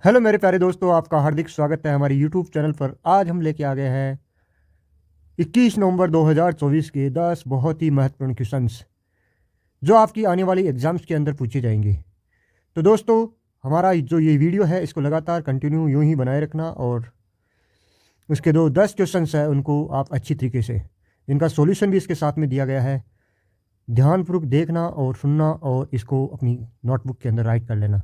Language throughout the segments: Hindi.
हेलो मेरे प्यारे दोस्तों, आपका हार्दिक स्वागत है हमारे यूट्यूब चैनल पर। आज हम लेके आ गए हैं 21 नवंबर 2024 के 10 बहुत ही महत्वपूर्ण क्वेश्चंस जो आपकी आने वाली एग्जाम्स के अंदर पूछे जाएंगे। तो दोस्तों, हमारा जो ये वीडियो है इसको लगातार कंटिन्यू यूं ही बनाए रखना, और उसके जो 10 क्वेश्चंस है उनको आप अच्छी तरीके से, इनका सॉल्यूशन भी इसके साथ में दिया गया है, ध्यानपूर्वक देखना और सुनना और इसको अपनी नोटबुक के अंदर राइट कर लेना।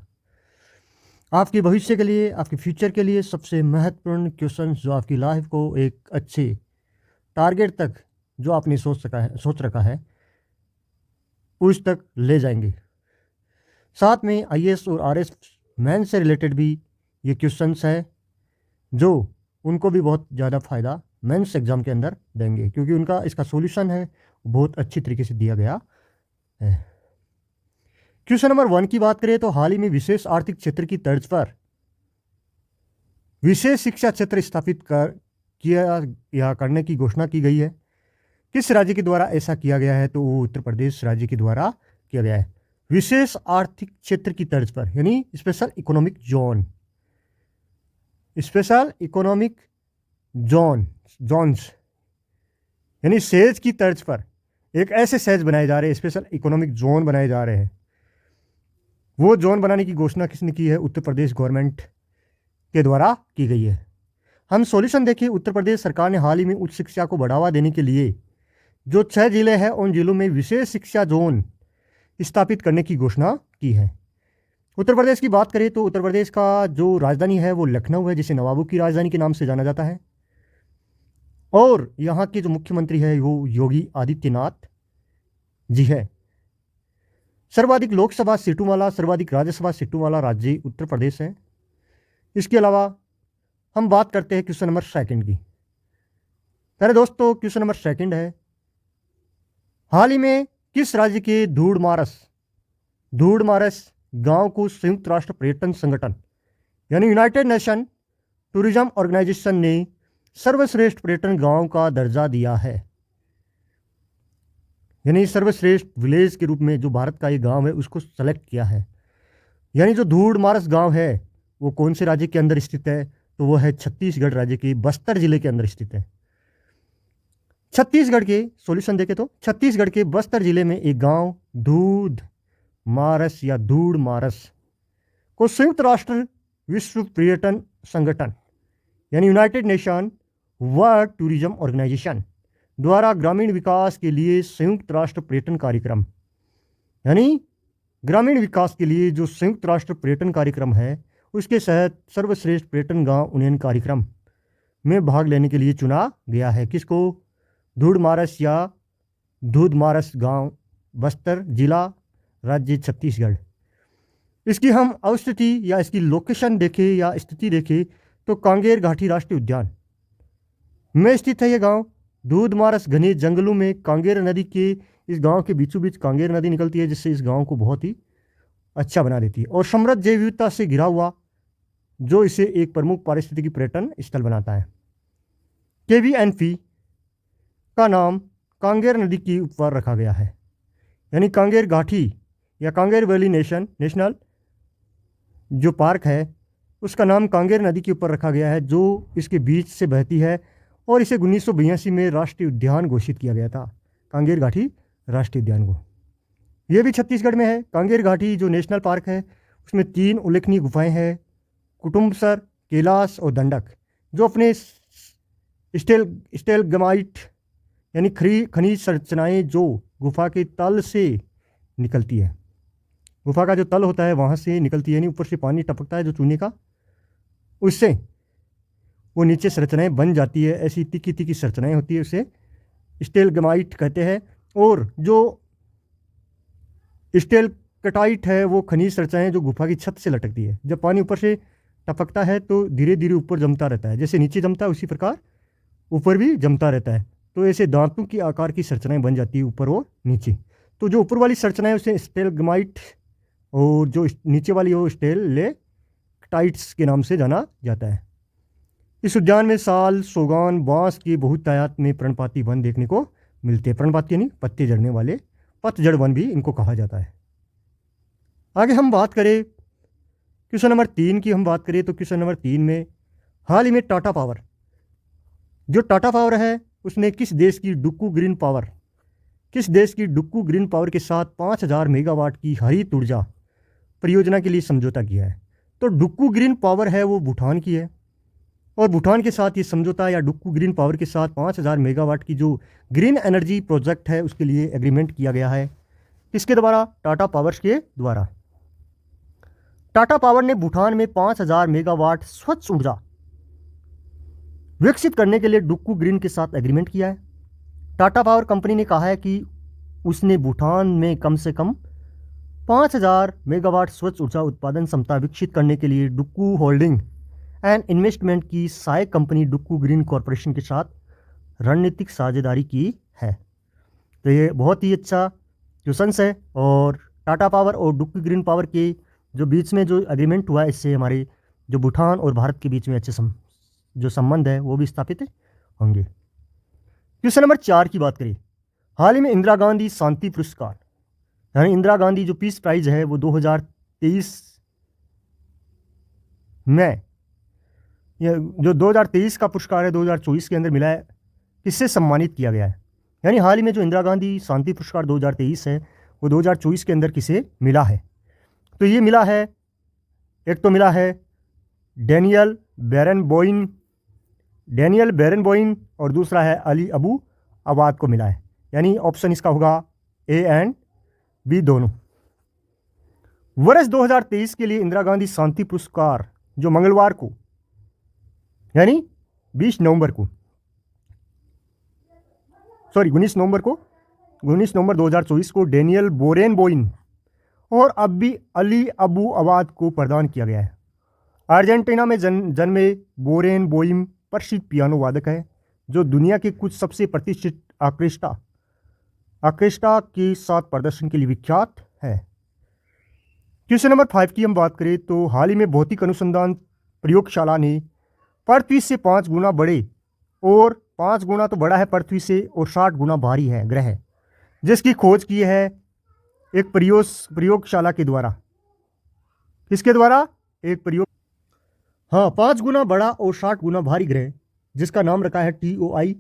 आपके भविष्य के लिए, आपके फ्यूचर के लिए सबसे महत्वपूर्ण क्वेश्चंस जो आपकी लाइफ को एक अच्छे टारगेट तक जो आपने सोच रखा है उस तक ले जाएंगे। साथ में आईएएस और आरएस मेंस से रिलेटेड भी ये क्वेश्चंस है जो उनको भी बहुत ज़्यादा फ़ायदा मेंस एग्ज़ाम के अंदर देंगे, क्योंकि उनका इसका सॉल्यूशन है बहुत अच्छी तरीके से दिया गया है। क्वेश्चन नंबर 1 की बात करें तो हाल ही में विशेष आर्थिक क्षेत्र की तर्ज पर विशेष शिक्षा क्षेत्र स्थापित किया या करने की घोषणा की गई है। किस राज्य के द्वारा ऐसा किया गया है? तो वो उत्तर प्रदेश राज्य के द्वारा किया गया है। विशेष आर्थिक क्षेत्र की तर्ज पर यानी special economic zone, special economic zones यानी सेज की तर्ज पर एक ऐसे सेज बनाए जा रहे हैं, स्पेशल इकोनॉमिक जोन बनाए जा रहे हैं। वो जोन बनाने की घोषणा किसने की है? उत्तर प्रदेश गवर्नमेंट के द्वारा की गई है। हम सॉल्यूशन देखिए। उत्तर प्रदेश सरकार ने हाल ही में उच्च शिक्षा को बढ़ावा देने के लिए जो 6 जिले हैं उन जिलों में विशेष शिक्षा जोन स्थापित करने की घोषणा की है। उत्तर प्रदेश की बात करें तो उत्तर प्रदेश का जो राजधानी है वो लखनऊ है, जिसे नवाबों की राजधानी के नाम से जाना जाता है। और यहाँ के जो मुख्यमंत्री है वो योगी आदित्यनाथ जी है। सर्वाधिक लोकसभा सीटों वाला, सर्वाधिक राज्यसभा सीटों वाला राज्य उत्तर प्रदेश है। इसके अलावा हम बात करते हैं क्वेश्चन नंबर 2 की। पहले दोस्तों क्वेश्चन नंबर 2 है, हाल ही में किस राज्य के धूड़मारस गांव को संयुक्त राष्ट्र पर्यटन संगठन यानी यूनाइटेड नेशन टूरिज्म ऑर्गेनाइजेशन ने सर्वश्रेष्ठ पर्यटन गांव का दर्जा दिया है? यानी सर्वश्रेष्ठ विलेज के रूप में जो भारत का ये गांव है उसको सेलेक्ट किया है। यानी जो धूड़मारस गांव है वो कौन से राज्य के अंदर स्थित है? तो वो है छत्तीसगढ़ राज्य के बस्तर जिले के अंदर स्थित है। छत्तीसगढ़ के सॉल्यूशन देखें तो छत्तीसगढ़ के बस्तर जिले में एक गांव धूड़मारस या धूड़मारस को संयुक्त राष्ट्र विश्व पर्यटन संगठन यानी United Nation World Tourism Organization द्वारा ग्रामीण विकास के लिए संयुक्त राष्ट्र पर्यटन कार्यक्रम यानी ग्रामीण विकास के लिए जो संयुक्त राष्ट्र पर्यटन कार्यक्रम है उसके तहत सर्वश्रेष्ठ पर्यटन गांव उन्नयन कार्यक्रम में भाग लेने के लिए चुना गया है। किसको? धूड़मारस या धूधमारस गांव, बस्तर जिला, राज्य छत्तीसगढ़। इसकी हम अवस्थिति या इसकी लोकेशन देखें या स्थिति देखें तो कांगेर घाटी राष्ट्रीय उद्यान में स्थित है ये गांव। धूधमारस घने जंगलों में कांगेर नदी के इस गांव के बीचों बीच कांगेर नदी निकलती है, जिससे इस गांव को बहुत ही अच्छा बना देती है और समृद्ध जैव विविधता से घिरा हुआ जो इसे एक प्रमुख पारिस्थितिकी पर्यटन स्थल बनाता है। केवीएनपी का नाम कांगेर नदी के ऊपर रखा गया है, यानी कांगेर घाटी या कांगेर वैली नेशनल जो पार्क है उसका नाम कांगेर नदी के ऊपर रखा गया है, जो इसके बीच से बहती है और इसे 1982 में राष्ट्रीय उद्यान घोषित किया गया था, कांगेर घाटी राष्ट्रीय उद्यान को। यह भी छत्तीसगढ़ में है। कांगेर घाटी जो नेशनल पार्क है उसमें 3 उल्लेखनीय गुफाएं हैं, कुटुम्बसर, कैलाश और दंडक, जो अपने स्टेलग्माइट यानी खनिज संरचनाएं जो गुफा के तल से निकलती है, गुफा का जो तल होता है वहाँ से निकलती है, यानी ऊपर से पानी टपकता है जो चूने का, उससे वो नीचे संरचनाएं बन जाती है। ऐसी तिक्की तिक्की संरचनाएं होती है, उसे स्टेलग्माइट कहते हैं। और जो स्टेलकटाइट है वो खनिज संरचनाएं जो गुफा की छत से लटकती है। जब पानी ऊपर से टपकता है तो धीरे धीरे ऊपर जमता रहता है, जैसे नीचे जमता है उसी प्रकार ऊपर भी जमता रहता है। तो ऐसे दांतों की आकार की संरचनाएं बन जाती है ऊपर और नीचे। तो जो ऊपर वाली संरचना है उसे स्टेलग्माइट और जो नीचे वाली वो स्टेलकटाइट्स के नाम से जाना जाता है। इस उद्यान में साल, सोगान, बांस की बहुत तादाद में पर्णपाती वन देखने को मिलते हैं। पर्णपाती यानी पत्ते झड़ने वाले, पतझड़ वन भी इनको कहा जाता है। आगे हम बात करें क्वेश्चन नंबर 3 की हम बात करें तो क्वेश्चन नंबर 3 में हाल ही में टाटा पावर, जो टाटा पावर है उसने किस देश की डुक्कू ग्रीन पावर के साथ 5000 मेगावाट की हरित ऊर्जा परियोजना के लिए समझौता किया है। तो डुक्कू ग्रीन पावर है वो भूटान की है, और भूटान के साथ ये समझौता या डुक्कू ग्रीन पावर के साथ 5000 मेगावाट की जो ग्रीन एनर्जी प्रोजेक्ट है उसके लिए एग्रीमेंट किया गया है। किसके द्वारा? टाटा पावर्स के द्वारा। टाटा पावर ने भूटान में 5000 मेगावाट स्वच्छ ऊर्जा विकसित करने के लिए डुक्कू ग्रीन के साथ एग्रीमेंट किया है। टाटा पावर कंपनी ने कहा है कि उसने भूटान में कम से कम 5000 मेगावाट स्वच्छ ऊर्जा उत्पादन क्षमता विकसित करने के लिए डुक्कू होल्डिंग एंड इन्वेस्टमेंट की सहायक कंपनी डुक्कू ग्रीन कॉरपोरेशन के साथ रणनीतिक साझेदारी की है। तो ये बहुत ही अच्छा क्वेश्चंस है, और टाटा पावर और डुक्कू ग्रीन पावर के जो बीच में जो एग्रीमेंट हुआ है, इससे हमारे जो भूटान और भारत के बीच में अच्छे जो संबंध है वो भी स्थापित होंगे। क्वेश्चन नंबर 4 की बात करें, हाल ही में इंदिरा गांधी शांति पुरस्कार यानी इंदिरा गांधी जो पीस प्राइज है वो 2023 में, जो 2023 का पुरस्कार है 2024 के अंदर मिला है, किससे सम्मानित किया गया है? यानी हाल ही में जो इंदिरा गांधी शांति पुरस्कार 2023 है वो 2024 के अंदर किसे मिला है? तो ये मिला है, एक तो मिला है डेनियल बैरनबोइन और दूसरा है अली अबू अवाद को मिला है। यानी ऑप्शन इसका होगा ए एंड बी दोनों। वर्ष 2023 के लिए इंदिरा गांधी शांति पुरस्कार जो मंगलवार को यानी 19 नवंबर 2024 को डेनियल बोरेनबोइन और अली अबू अवाद को प्रदान किया गया है। अर्जेंटीना में जन्मे बोरेनबोइन प्रसिद्ध पियानो वादक है जो दुनिया के कुछ सबसे प्रतिष्ठित ऑर्केस्ट्रा के साथ प्रदर्शन के लिए विख्यात है। क्वेश्चन नंबर 5 की हम बात करें तो हाल ही में भौतिक अनुसंधान प्रयोगशाला ने पृथ्वी से 5 गुना बड़े, और 5 गुना तो बड़ा है पृथ्वी से और 60 गुना भारी है ग्रह, जिसकी खोज की है एक प्रयोगशाला के द्वारा। किसके द्वारा? एक 5 गुना बड़ा और 60 गुना भारी ग्रह, जिसका नाम रखा है TOI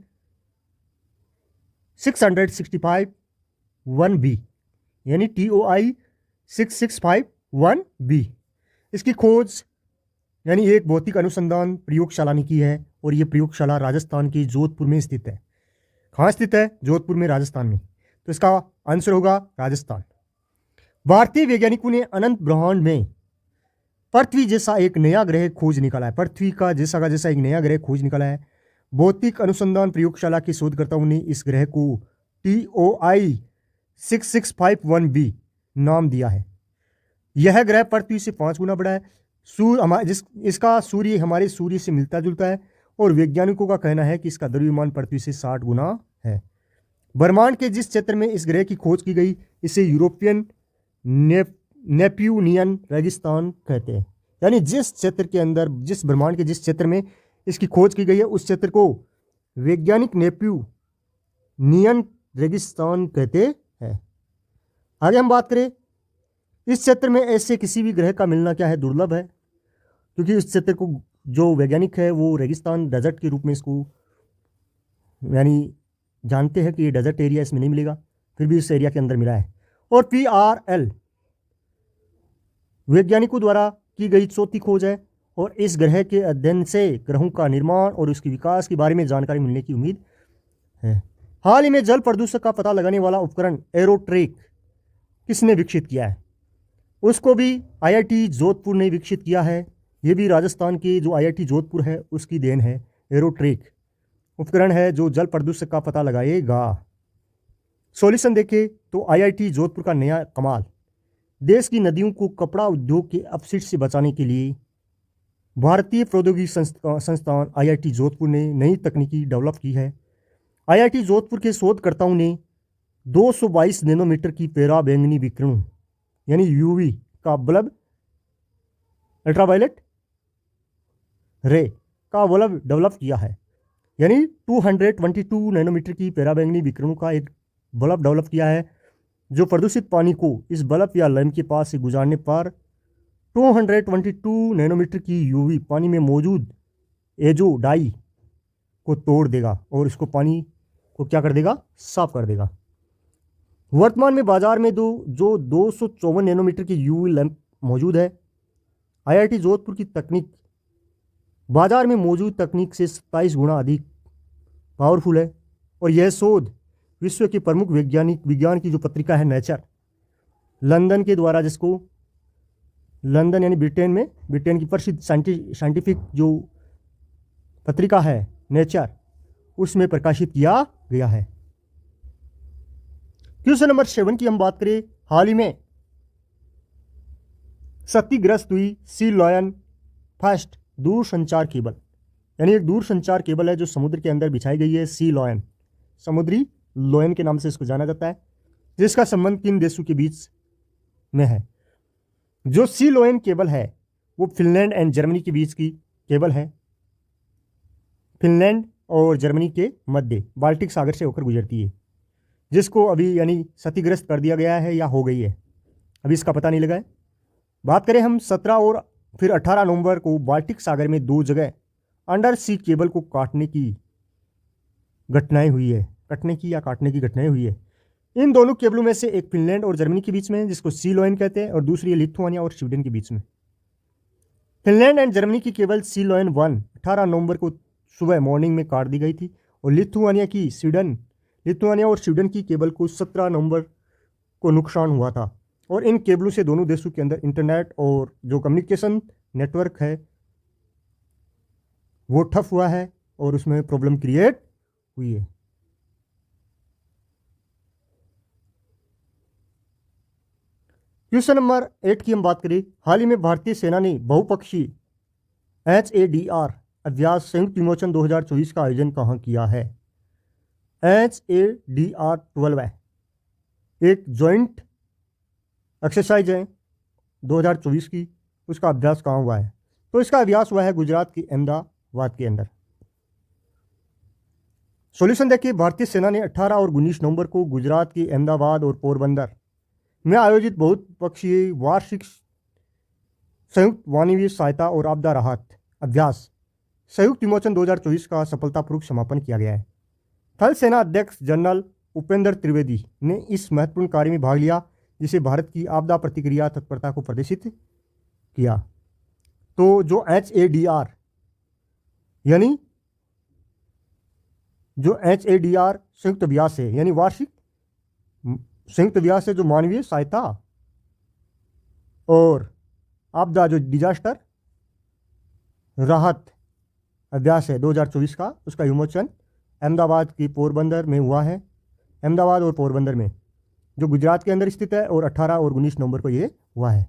665-1b यानी TOI 6651b। इसकी खोज यानी एक भौतिक अनुसंधान प्रयोगशाला ने की है, और ये प्रयोगशाला राजस्थान के जोधपुर में स्थित है। कहाँ स्थित है? जोधपुर में, राजस्थान में। तो इसका आंसर होगा राजस्थान। भारतीय वैज्ञानिकों ने अनंत ब्रह्मांड में पृथ्वी जैसा एक नया ग्रह खोज निकाला है। पृथ्वी का जैसा एक नया ग्रह खोज निकाला है। भौतिक अनुसंधान प्रयोगशाला के शोधकर्ताओं ने इस ग्रह को TOI 6651b नाम दिया है। यह ग्रह पृथ्वी से 5 गुना बड़ा है। इसका सूर्य हमारे सूर्य से मिलता जुलता है, और वैज्ञानिकों का कहना है कि इसका द्रव्यमान पृथ्वी से 60 गुना है। ब्रह्मांड के जिस क्षेत्र में इस ग्रह की खोज की गई इसे यूरोपियन नेप्यूनियन रेगिस्तान कहते हैं। यानी जिस क्षेत्र के अंदर, जिस ब्रह्मांड के जिस क्षेत्र में इसकी खोज की गई है उस क्षेत्र को वैज्ञानिक नेप्यूनियन रेगिस्तान कहते हैं। आगे हम बात करें, इस क्षेत्र में ऐसे किसी भी ग्रह का मिलना क्या है? दुर्लभ है, क्योंकि इस क्षेत्र को जो वैज्ञानिक है वो रेगिस्तान, डेजर्ट के रूप में इसको यानी जानते हैं कि ये डेजर्ट एरिया इसमें नहीं मिलेगा, फिर भी इस एरिया के अंदर मिला है। और PRL वैज्ञानिकों द्वारा की गई चौथी खोज है, और इस ग्रह के अध्ययन से ग्रहों का निर्माण और उसके विकास के बारे में जानकारी मिलने की उम्मीद है। हाल ही में जल प्रदूषण का पता लगाने वाला उपकरण एरोट्रेक किसने विकसित किया है? उसको भी IIT जोधपुर ने विकसित किया है। ये भी राजस्थान के जो IIT जोधपुर है उसकी देन है। एरोट्रेक उपकरण है जो जल प्रदूषण का पता लगाएगा। सॉल्यूशन देखें तो IIT जोधपुर का नया कमाल, देश की नदियों को कपड़ा उद्योग के अपशिष्ट से बचाने के लिए भारतीय प्रौद्योगिकी संस्थान IIT जोधपुर ने नई तकनीकी डेवलप की है। IIT जोधपुर के शोधकर्ताओं ने 222 नैनोमीटर की पैरा बैंगनी विकिरण यानी UV का बल्ब, अल्ट्रावायलेट रे का बल्ब डेवलप किया है। यानी 222 नैनोमीटर की पैरा बैंगनी विकिरणों का एक बल्ब डेवलप किया है जो प्रदूषित पानी को इस बल्ब या लैंप के पास से गुजारने पर 222 नैनोमीटर की यूवी पानी में मौजूद एजो डाई को तोड़ देगा और इसको पानी को क्या कर देगा, साफ कर देगा। वर्तमान में बाजार में जो 254 नैनोमीटर की यूवी लैंप मौजूद है, आईआईटी जोधपुर की तकनीक बाजार में मौजूद तकनीक से 27 गुना अधिक पावरफुल है। और यह शोध विश्व की प्रमुख विज्ञान की जो पत्रिका है नेचर, लंदन के द्वारा, जिसको लंदन यानी ब्रिटेन की प्रसिद्ध साइंटिफिक जो पत्रिका है नेचर, उसमें प्रकाशित किया गया है। क्वेश्चन नंबर 7 की हम बात करें, हाल ही में क्षतिग्रस्त हुई सी लॉयन फर्स्ट दूरसंचार केबल, यानी एक दूरसंचार केबल है जो समुद्र के अंदर बिछाई गई है, सी लॉयन, समुद्री लॉयन के नाम से इसको जाना जाता है, जिसका संबंध किन देशों के बीच में है। जो सी लॉयन केबल है वो फिनलैंड एंड जर्मनी के बीच की केबल है। फिनलैंड और जर्मनी के मध्य बाल्टिक सागर से होकर गुजरती है, जिसको अभी यानी क्षतिग्रस्त कर दिया गया है या हो गई है, अभी इसका पता नहीं लगा है। बात करें हम 17 और फिर 18 नवंबर को बाल्टिक सागर में 2 जगह अंडर सी केबल को काटने की घटनाएं हुई है, काटने की घटनाएं हुई है। इन दोनों केबलों में से एक फिनलैंड और जर्मनी के बीच में है, जिसको सी लॉयन कहते हैं, और दूसरी है लिथुआनिया और स्वीडन के बीच में। फिनलैंड एंड जर्मनी की केबल सी लॉयन 1 18 नवंबर को सुबह मॉर्निंग में काट दी गई थी, और लिथुआनिया और स्वीडन की केबल को 17 नवंबर को नुकसान हुआ था। और इन केबलों से दोनों देशों के अंदर इंटरनेट और जो कम्युनिकेशन नेटवर्क है वो ठप हुआ है और उसमें प्रॉब्लम क्रिएट हुई है। क्वेश्चन नंबर 8 की हम बात करें, हाल ही में भारतीय सेना ने बहुपक्षीय HADR अभ्यास संयुक्त विमोचन 2024 का आयोजन कहाँ किया है। HADR 12 है, एक ज्वाइंट एक्सरसाइज है 2024 की, उसका अभ्यास कहाँ हुआ है। तो इसका अभ्यास हुआ है गुजरात के अहमदाबाद के अंदर। सॉल्यूशन देखिए, भारतीय सेना ने 18 और 19 नवंबर को गुजरात के अहमदाबाद और पोरबंदर में आयोजित बहुपक्षीय वार्षिक संयुक्त मानवीय सहायता और आपदा राहत अभ्यास संयुक्त विमोचन 2024 का सफलतापूर्वक समापन किया गया है। थल सेना अध्यक्ष जनरल उपेंद्र त्रिवेदी ने इस महत्वपूर्ण कार्य में भाग लिया, जिसे भारत की आपदा प्रतिक्रिया तत्परता को प्रदर्शित किया। तो जो HADR यानी जो HADR संयुक्त अभ्यास है, यानी वार्षिक संयुक्त अभ्यास है जो मानवीय सहायता और आपदा जो डिजास्टर राहत अभ्यास है 2024 का, उसका विमोचन अहमदाबाद की पोरबंदर में हुआ है। अहमदाबाद और पोरबंदर में जो गुजरात के अंदर स्थित है, और 18 और 19 नवंबर को ये हुआ है,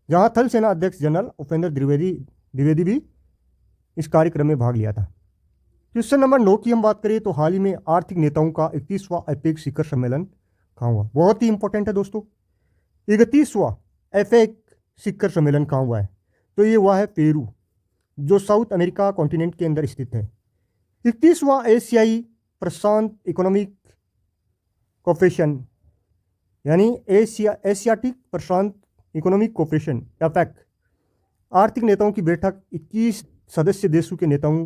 जहां थल सेना अध्यक्ष जनरल उपेंद्र द्विवेदी भी इस कार्यक्रम में भाग लिया था। क्वेश्चन नंबर 9 की हम बात करें, तो हाल ही में आर्थिक नेताओं का 31वां एपेक शिखर सम्मेलन कहाँ हुआ। बहुत ही इंपॉर्टेंट है दोस्तों, 31वां एपेक शिखर सम्मेलन कहाँ हुआ है। तो ये हुआ है पेरू, जो साउथ अमेरिका कॉन्टिनेंट के अंदर स्थित है। 31वां एशियाई प्रशांत इकोनॉमिक कोऑपरेशन यानी एशियाटिक प्रशांत इकोनॉमिक कोऑपरेशन एपेक आर्थिक नेताओं की बैठक 21 सदस्य देशों के नेताओं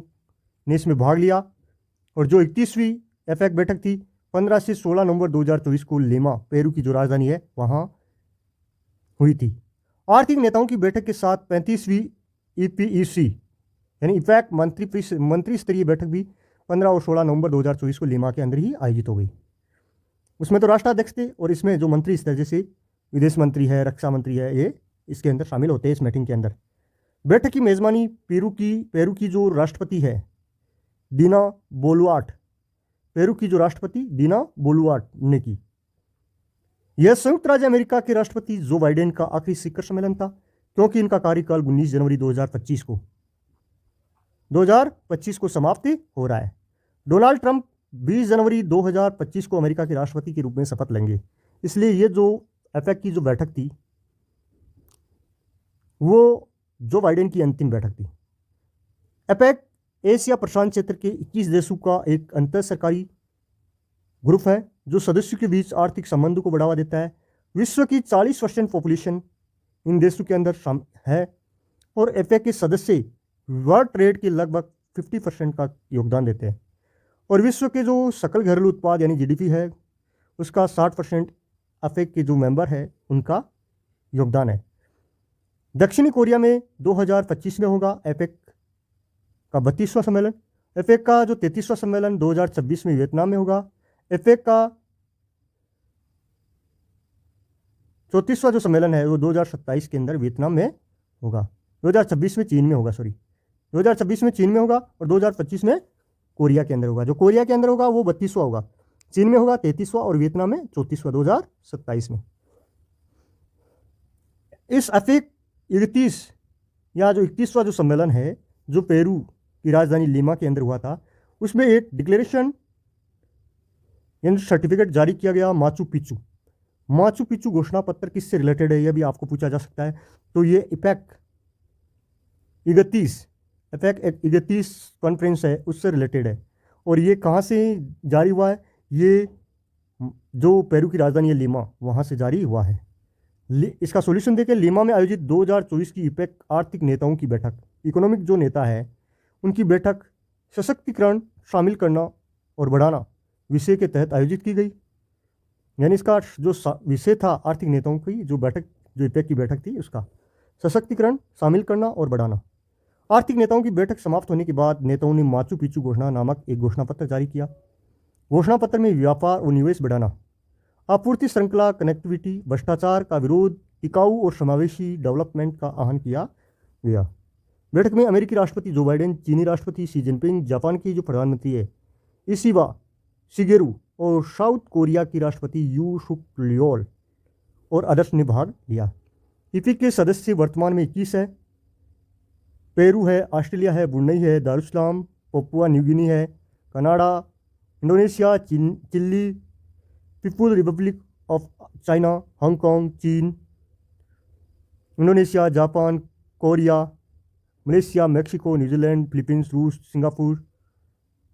ने इसमें भाग लिया। और जो 31वीं एपेक बैठक थी 15 से 16 नवंबर 2024 को लीमा, पेरू की जो राजधानी है, वहाँ हुई थी। आर्थिक नेताओं की बैठक के साथ 35वीं EPEC यानी इपैक मंत्री स्तरीय बैठक भी 15 और 16 नवंबर 2024 को लीमा के अंदर ही आयोजित हो गई। उसमें तो राष्ट्राध्यक्ष थे, और इसमें जो मंत्री स्तर जैसे विदेश मंत्री है, रक्षा मंत्री है, ये इसके अंदर शामिल होते हैं इस मीटिंग के अंदर। बैठक की मेज़बानी पेरू की जो राष्ट्रपति है दीना बोलुआर्ट, पेरू की जो राष्ट्रपति दीना बोलुआर्ट ने की। यह संयुक्त राज्य अमेरिका के राष्ट्रपति जो बाइडेन का आखिरी शिखर सम्मेलन था, क्योंकि इनका कार्यकाल 19 जनवरी 2025 को समाप्त हो रहा है। डोनाल्ड ट्रंप 20 जनवरी 2025 को अमेरिका के राष्ट्रपति के रूप में शपथ लेंगे, इसलिए ये जो एपेक की जो बैठक थी वो जो बाइडेन की अंतिम बैठक थी। एपेक एशिया प्रशांत क्षेत्र के 21 देशों का एक अंतर सरकारी ग्रुप है जो सदस्यों के बीच आर्थिक संबंधों को बढ़ावा देता है। विश्व की 40% पॉपुलेशन इन देशों के अंदर है और एपेक के सदस्य वर्ल्ड ट्रेड के लगभग 50% का योगदान देते हैं और विश्व के जो सकल घरेलू उत्पाद यानी जीडीपी है उसका 60% एपेक के जो मेंबर है उनका योगदान है। दक्षिणी कोरिया में 2025 में होगा एपेक का 32वां सम्मेलन। एपेक का जो 33वां सम्मेलन 2026 में वियतनाम में होगा। एपेक का 34वां जो सम्मेलन है वो 2027 के अंदर वियतनाम में होगा। 2026 में चीन में होगा, 2026 में चीन में होगा और 2025 में कोरिया के अंदर होगा। जो कोरिया के अंदर होगा वो 32वां होगा, चीन में होगा 33वां और वियतनाम में 34वां 2027 में। इस एपेक 31 या जो 31वां जो सम्मेलन है जो पेरू की राजधानी लीमा के अंदर हुआ था, उसमें एक डिक्लेरेशन यानी सर्टिफिकेट जारी किया गया माचू पिच्चू। माचू पिच्चू घोषणा पत्र किससे रिलेटेड है यह भी आपको पूछा जा सकता है। तो ये एपेक 31 कॉन्फ्रेंस है उससे रिलेटेड है और ये कहाँ से जारी हुआ है, ये जो पेरू की राजधानी है लीमा वहाँ से जारी हुआ है। इसका सॉल्यूशन देखें, लीमा में आयोजित 2024 की एपेक आर्थिक नेताओं की बैठक, इकोनॉमिक जो नेता है उनकी बैठक सशक्तिकरण शामिल करना और बढ़ाना विषय के तहत आयोजित की गई। यानी इसका जो विषय था आर्थिक नेताओं की जो बैठक, जो एपेक की बैठक थी उसका सशक्तिकरण शामिल करना और बढ़ाना। आर्थिक नेताओं की बैठक समाप्त होने के बाद नेताओं ने माचू पिच्चू घोषणा नामक एक घोषणा पत्र जारी किया। घोषणा पत्र में व्यापार और निवेश बढ़ाना, आपूर्ति श्रृंखला, कनेक्टिविटी, भ्रष्टाचार का विरोध, टिकाऊ और समावेशी डेवलपमेंट का आह्वान किया गया। बैठक में अमेरिकी राष्ट्रपति जो बाइडेन, चीनी राष्ट्रपति शी जिनपिंग, जापान की जो प्रधानमंत्री है इशिवा शिगेरू और साउथ कोरिया की राष्ट्रपति यू सुक लियोल और अदर्स ने भाग लिया। एपेक के सदस्य वर्तमान में 21 है। पेरू है, ऑस्ट्रेलिया है, ब्रुनई है, दारुसलाम, पपुआ न्यू गिनी है, Canada, Indonesia, Chile, people republic of China, Hong Kong, चीन, Indonesia, Japan, Korea, Malaysia, Mexico, New Zealand, Philippines, रूस, सिंगापुर,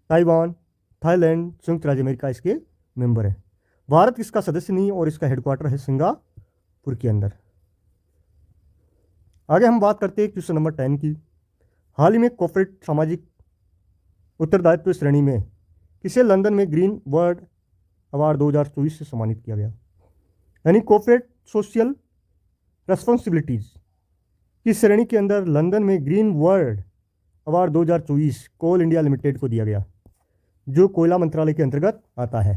ताइवान, थाईलैंड, संयुक्त राज्य अमेरिका इसके मेंबर है। भारत इसका सदस्य नहीं और इसका हेडक्वार्टर है सिंगापुर के अंदर। आगे हम बात करते हैं क्वेश्चन नंबर 10 की। हाल ही में कॉर्पोरेट सामाजिक उत्तरदायित्व श्रेणी में किसे लंदन में ग्रीन वर्ल्ड अवार्ड 2024 से सम्मानित किया गया। यानी कॉर्पोरेट सोशल रेस्पॉन्सिबिलिटीज की श्रेणी के अंदर लंदन में ग्रीन वर्ल्ड अवार्ड 2024 कोल इंडिया लिमिटेड को दिया गया, जो कोयला मंत्रालय के अंतर्गत आता है।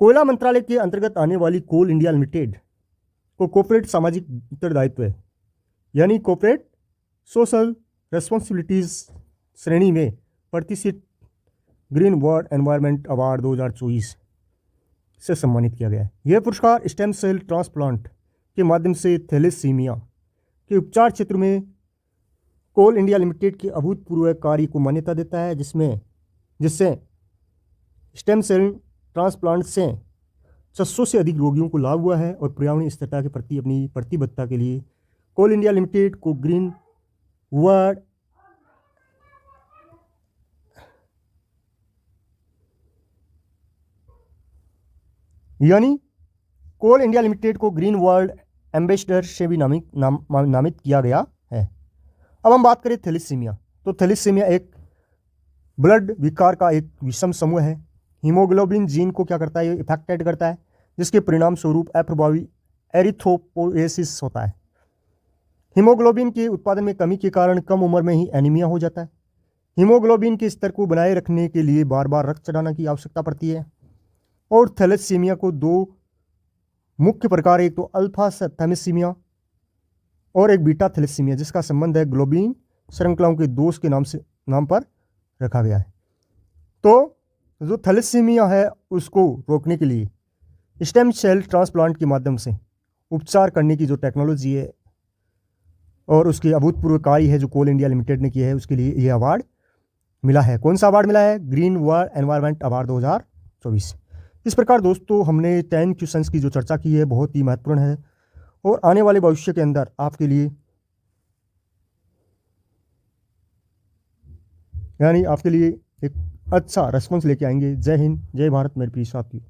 कोयला मंत्रालय के अंतर्गत आने वाली कोल इंडिया लिमिटेड को कॉर्पोरेट सामाजिक उत्तरदायित्व है यानी कॉर्पोरेट सोशल रेस्पॉन्सिबिलिटीज श्रेणी में प्रतिष्ठित ग्रीन वर्ल्ड एनवायरनमेंट अवार्ड 2024 से सम्मानित किया गया है। यह पुरस्कार स्टेम सेल ट्रांसप्लांट के माध्यम से थैलेसीमिया के उपचार क्षेत्र में कोल इंडिया लिमिटेड के अभूतपूर्व कार्य को मान्यता देता है, जिससे स्टेम सेल ट्रांसप्लांट से 600 से अधिक रोगियों को लाभ हुआ है और पर्यावरणीय स्थिरता के प्रति अपनी प्रतिबद्धता के लिए कोल इंडिया लिमिटेड को ग्रीन वर्ल्ड यानी कोल इंडिया लिमिटेड को ग्रीन वर्ल्ड एम्बेसडर से भी नामित किया गया है। अब हम बात करें थैलेसीमिया। तो थैलेसीमिया एक ब्लड विकार का एक विषम समूह है। हीमोग्लोबिन जीन को क्या करता है, ये इफेक्टेड करता है, जिसके परिणाम स्वरूप अप्रभावी एरिथ्रोपोएसिस होता है। हीमोग्लोबिन के उत्पादन में कमी के कारण कम उम्र में ही एनीमिया हो जाता है। हीमोग्लोबिन के स्तर को बनाए रखने के लिए बार बार रक्त चढ़ाने की आवश्यकता पड़ती है। और थैलेसीमिया को दो मुख्य प्रकार, एक तो अल्फा थैलेसीमिया और एक बीटा थैलेसीमिया, जिसका संबंध है ग्लोबिन श्रृंखलाओं के दोष के नाम पर रखा गया है। तो जो थैलेसीमिया है उसको रोकने के लिए स्टेम सेल ट्रांसप्लांट के माध्यम से उपचार करने की जो टेक्नोलॉजी है और उसकी अभूतपूर्व कार्य है जो कोल इंडिया लिमिटेड ने किया है, उसके लिए ये अवार्ड मिला है। कौन सा अवार्ड मिला है? Green world environment award 2024। इस प्रकार दोस्तों हमने 10 क्वेश्चंस की जो चर्चा की है बहुत ही महत्वपूर्ण है और आने वाले भविष्य के अंदर आपके लिए एक अच्छा रेस्पॉन्स लेके आएंगे। जय हिंद, जय भारत, मेरे प्रिय साथियों।